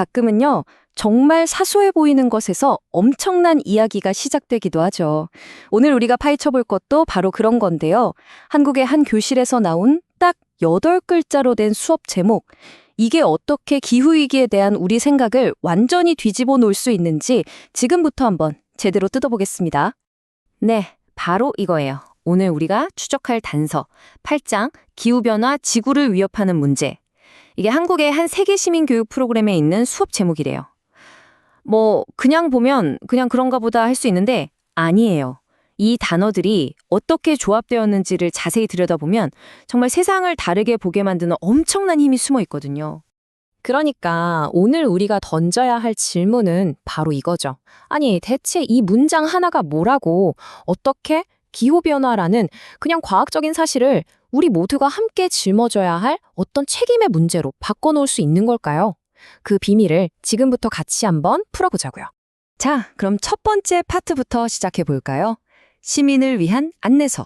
가끔은요, 정말 사소해 보이는 것에서 엄청난 이야기가 시작되기도 하죠. 오늘 우리가 파헤쳐 볼 것도 바로 그런 건데요. 한국의 한 교실에서 나온 딱 8글자로 된 수업 제목. 이게 어떻게 기후위기에 대한 우리 생각을 완전히 뒤집어 놓을 수 있는지 지금부터 한번 제대로 뜯어보겠습니다. 네, 바로 이거예요. 오늘 우리가 추적할 단서, 8장 기후변화 지구를 위협하는 문제. 이게 한국의 한 세계 시민 교육 프로그램에 있는 수업 제목이래요. 그냥 보면 그냥 그런가 보다 할 수 있는데 아니에요. 이 단어들이 어떻게 조합되었는지를 자세히 들여다보면 정말 세상을 다르게 보게 만드는 엄청난 힘이 숨어 있거든요. 그러니까 오늘 우리가 던져야 할 질문은 바로 이거죠. 아니, 대체 이 문장 하나가 뭐라고, 어떻게 기후변화라는 그냥 과학적인 사실을 우리 모두가 함께 짊어져야 할 어떤 책임의 문제로 바꿔놓을 수 있는 걸까요? 그 비밀을 지금부터 같이 한번 풀어보자고요. 자, 그럼 첫 번째 파트부터 시작해 볼까요? 시민을 위한 안내서.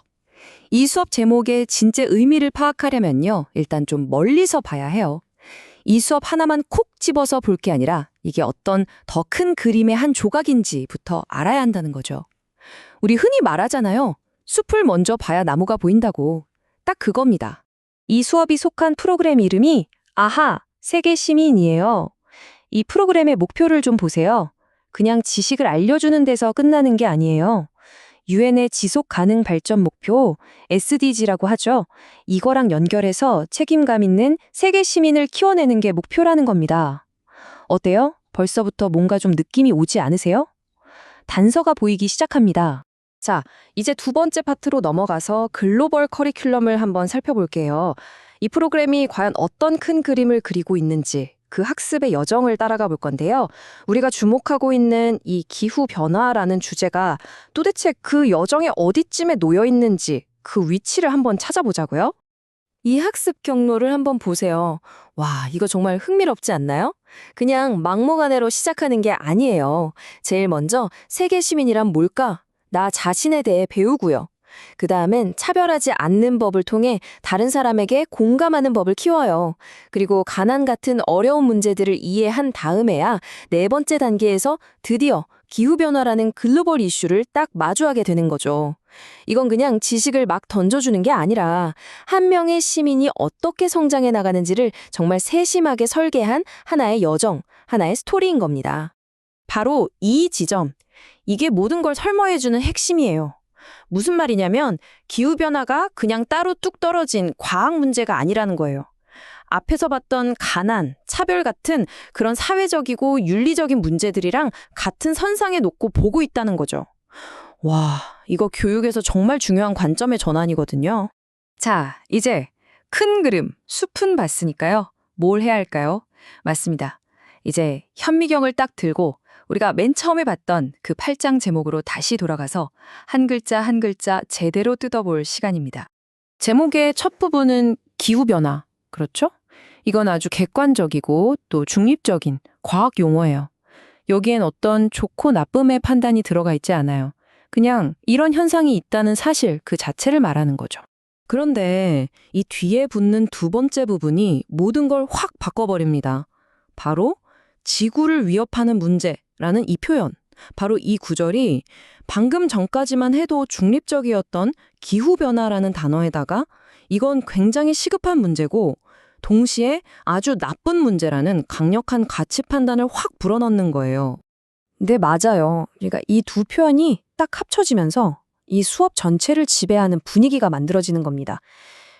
이 수업 제목의 진짜 의미를 파악하려면요, 일단 좀 멀리서 봐야 해요. 이 수업 하나만 콕 집어서 볼 게 아니라 이게 어떤 더 큰 그림의 한 조각인지부터 알아야 한다는 거죠. 우리 흔히 말하잖아요. 숲을 먼저 봐야 나무가 보인다고. 딱 그겁니다. 이 수업이 속한 프로그램 이름이 아하, 세계 시민이에요. 이 프로그램의 목표를 좀 보세요. 그냥 지식을 알려주는 데서 끝나는 게 아니에요. 유엔의 지속 가능 발전 목표, SDG라고 하죠. 이거랑 연결해서 책임감 있는 세계 시민을 키워내는 게 목표라는 겁니다. 어때요? 벌써부터 뭔가 좀 느낌이 오지 않으세요? 단서가 보이기 시작합니다. 자, 이제 두 번째 파트로 넘어가서 글로벌 커리큘럼을 한번 살펴볼게요. 이 프로그램이 과연 어떤 큰 그림을 그리고 있는지, 그 학습의 여정을 따라가 볼 건데요. 우리가 주목하고 있는 이 기후변화라는 주제가 도대체 그 여정의 어디쯤에 놓여 있는지 그 위치를 한번 찾아보자고요. 이 학습 경로를 한번 보세요. 와, 이거 정말 흥미롭지 않나요? 그냥 막무가내로 시작하는 게 아니에요. 제일 먼저 세계 시민이란 뭘까? 나 자신에 대해 배우고요. 그 다음엔 차별하지 않는 법을 통해 다른 사람에게 공감하는 법을 키워요. 그리고 가난 같은 어려운 문제들을 이해한 다음에야 네 번째 단계에서 드디어 기후변화라는 글로벌 이슈를 딱 마주하게 되는 거죠. 이건 그냥 지식을 막 던져주는 게 아니라 한 명의 시민이 어떻게 성장해 나가는지를 정말 세심하게 설계한 하나의 여정, 하나의 스토리인 겁니다. 바로 이 지점, 이게 모든 걸 설명해주는 핵심이에요. 무슨 말이냐면 기후변화가 그냥 따로 뚝 떨어진 과학 문제가 아니라는 거예요. 앞에서 봤던 가난, 차별 같은 그런 사회적이고 윤리적인 문제들이랑 같은 선상에 놓고 보고 있다는 거죠. 와, 이거 교육에서 정말 중요한 관점의 전환이거든요. 자, 이제 큰 그림, 숲은 봤으니까요. 뭘 해야 할까요? 맞습니다. 이제 현미경을 딱 들고 우리가 맨 처음에 봤던 그 8장 제목으로 다시 돌아가서 한 글자 한 글자 제대로 뜯어볼 시간입니다. 제목의 첫 부분은 기후변화, 그렇죠? 이건 아주 객관적이고 또 중립적인 과학 용어예요. 여기엔 어떤 좋고 나쁨의 판단이 들어가 있지 않아요. 그냥 이런 현상이 있다는 사실 그 자체를 말하는 거죠. 그런데 이 뒤에 붙는 두 번째 부분이 모든 걸 확 바꿔버립니다. 바로 지구를 위협하는 문제라는 이 표현, 바로 이 구절이 방금 전까지만 해도 중립적이었던 기후변화라는 단어에다가 이건 굉장히 시급한 문제고 동시에 아주 나쁜 문제라는 강력한 가치 판단을 확 불어넣는 거예요. 네, 맞아요. 그러니까 이 두 표현이 딱 합쳐지면서 이 수업 전체를 지배하는 분위기가 만들어지는 겁니다.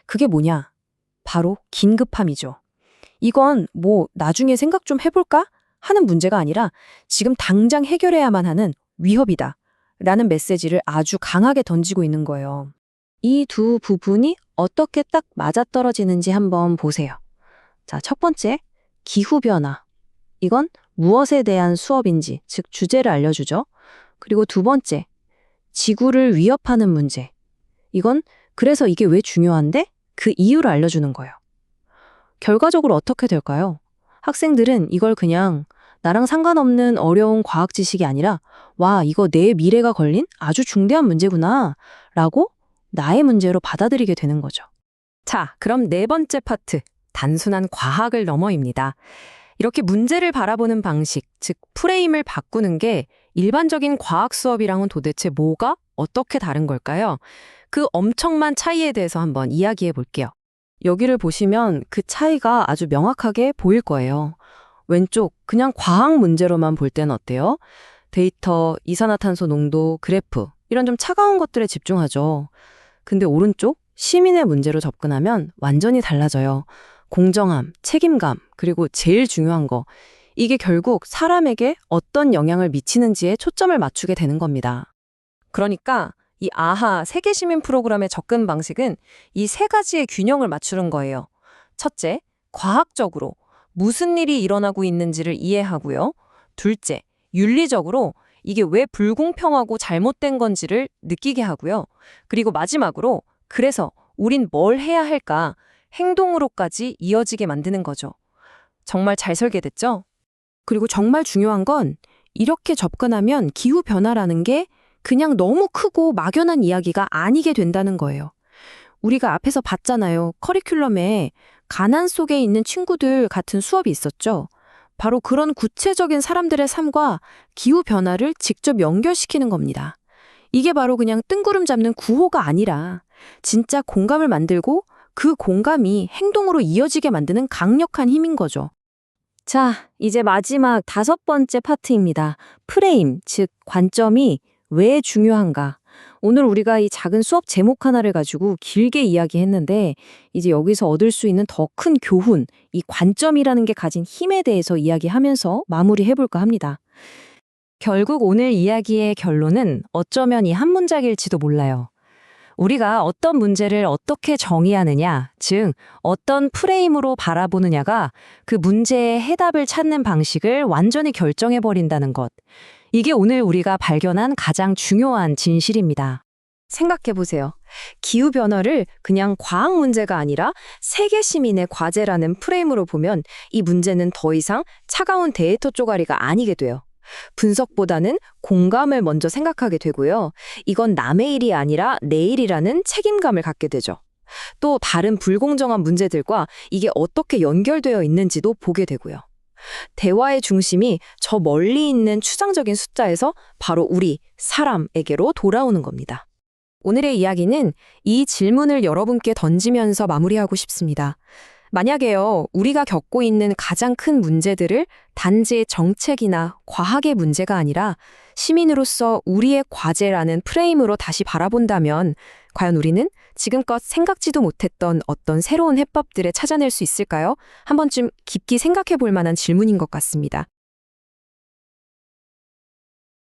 그게 뭐냐? 바로 긴급함이죠. 이건 나중에 생각 좀 해볼까? 하는 문제가 아니라 지금 당장 해결해야만 하는 위협이다 라는 메시지를 아주 강하게 던지고 있는 거예요. 이 두 부분이 어떻게 딱 맞아떨어지는지 한번 보세요. 자, 첫 번째, 기후변화. 이건 무엇에 대한 수업인지, 즉 주제를 알려주죠. 그리고 두 번째, 지구를 위협하는 문제. 이건 그래서 이게 왜 중요한데? 그 이유를 알려주는 거예요. 결과적으로 어떻게 될까요? 학생들은 이걸 그냥 나랑 상관없는 어려운 과학 지식이 아니라 와, 이거 내 미래가 걸린 아주 중대한 문제구나 라고 나의 문제로 받아들이게 되는 거죠. 자, 그럼 네 번째 파트, 단순한 과학을 넘어입니다. 이렇게 문제를 바라보는 방식, 즉 프레임을 바꾸는 게 일반적인 과학 수업이랑은 도대체 뭐가 어떻게 다른 걸까요? 그 엄청난 차이에 대해서 한번 이야기해 볼게요. 여기를 보시면 그 차이가 아주 명확하게 보일 거예요. 왼쪽 그냥 과학 문제로만 볼 때는 어때요? 데이터, 이산화탄소 농도, 그래프 이런 좀 차가운 것들에 집중하죠. 근데 오른쪽 시민의 문제로 접근하면 완전히 달라져요. 공정함, 책임감, 그리고 제일 중요한 거. 이게 결국 사람에게 어떤 영향을 미치는지에 초점을 맞추게 되는 겁니다. 그러니까 이 아하 세계 시민 프로그램의 접근 방식은 이 세 가지의 균형을 맞추는 거예요. 첫째, 과학적으로 무슨 일이 일어나고 있는지를 이해하고요. 둘째, 윤리적으로 이게 왜 불공평하고 잘못된 건지를 느끼게 하고요. 그리고 마지막으로 그래서 우린 뭘 해야 할까? 행동으로까지 이어지게 만드는 거죠. 정말 잘 설계됐죠? 그리고 정말 중요한 건 이렇게 접근하면 기후변화라는 게 그냥 너무 크고 막연한 이야기가 아니게 된다는 거예요. 우리가 앞에서 봤잖아요. 커리큘럼에 가난 속에 있는 친구들 같은 수업이 있었죠. 바로 그런 구체적인 사람들의 삶과 기후변화를 직접 연결시키는 겁니다. 이게 바로 그냥 뜬구름 잡는 구호가 아니라 진짜 공감을 만들고 그 공감이 행동으로 이어지게 만드는 강력한 힘인 거죠. 자, 이제 마지막 5번째 파트입니다. 프레임, 즉 관점이 왜 중요한가? 오늘 우리가 이 작은 수업 제목 하나를 가지고 길게 이야기했는데 이제 여기서 얻을 수 있는 더 큰 교훈, 이 관점이라는 게 가진 힘에 대해서 이야기하면서 마무리해볼까 합니다. 결국 오늘 이야기의 결론은 어쩌면 이 한 문장일지도 몰라요. 우리가 어떤 문제를 어떻게 정의하느냐, 즉 어떤 프레임으로 바라보느냐가 그 문제의 해답을 찾는 방식을 완전히 결정해버린다는 것. 이게 오늘 우리가 발견한 가장 중요한 진실입니다. 생각해보세요. 기후변화를 그냥 과학 문제가 아니라 세계 시민의 과제라는 프레임으로 보면 이 문제는 더 이상 차가운 데이터 쪼가리가 아니게 돼요. 분석보다는 공감을 먼저 생각하게 되고요. 이건 남의 일이 아니라 내 일이라는 책임감을 갖게 되죠. 또 다른 불공정한 문제들과 이게 어떻게 연결되어 있는지도 보게 되고요. 대화의 중심이 저 멀리 있는 추상적인 숫자에서 바로 우리, 사람에게로 돌아오는 겁니다. 오늘의 이야기는 이 질문을 여러분께 던지면서 마무리하고 싶습니다. 만약에요, 우리가 겪고 있는 가장 큰 문제들을 단지 정책이나 과학의 문제가 아니라 시민으로서 우리의 과제라는 프레임으로 다시 바라본다면 과연 우리는 지금껏 생각지도 못했던 어떤 새로운 해법들을 찾아낼 수 있을까요? 한 번쯤 깊게 생각해 볼 만한 질문인 것 같습니다.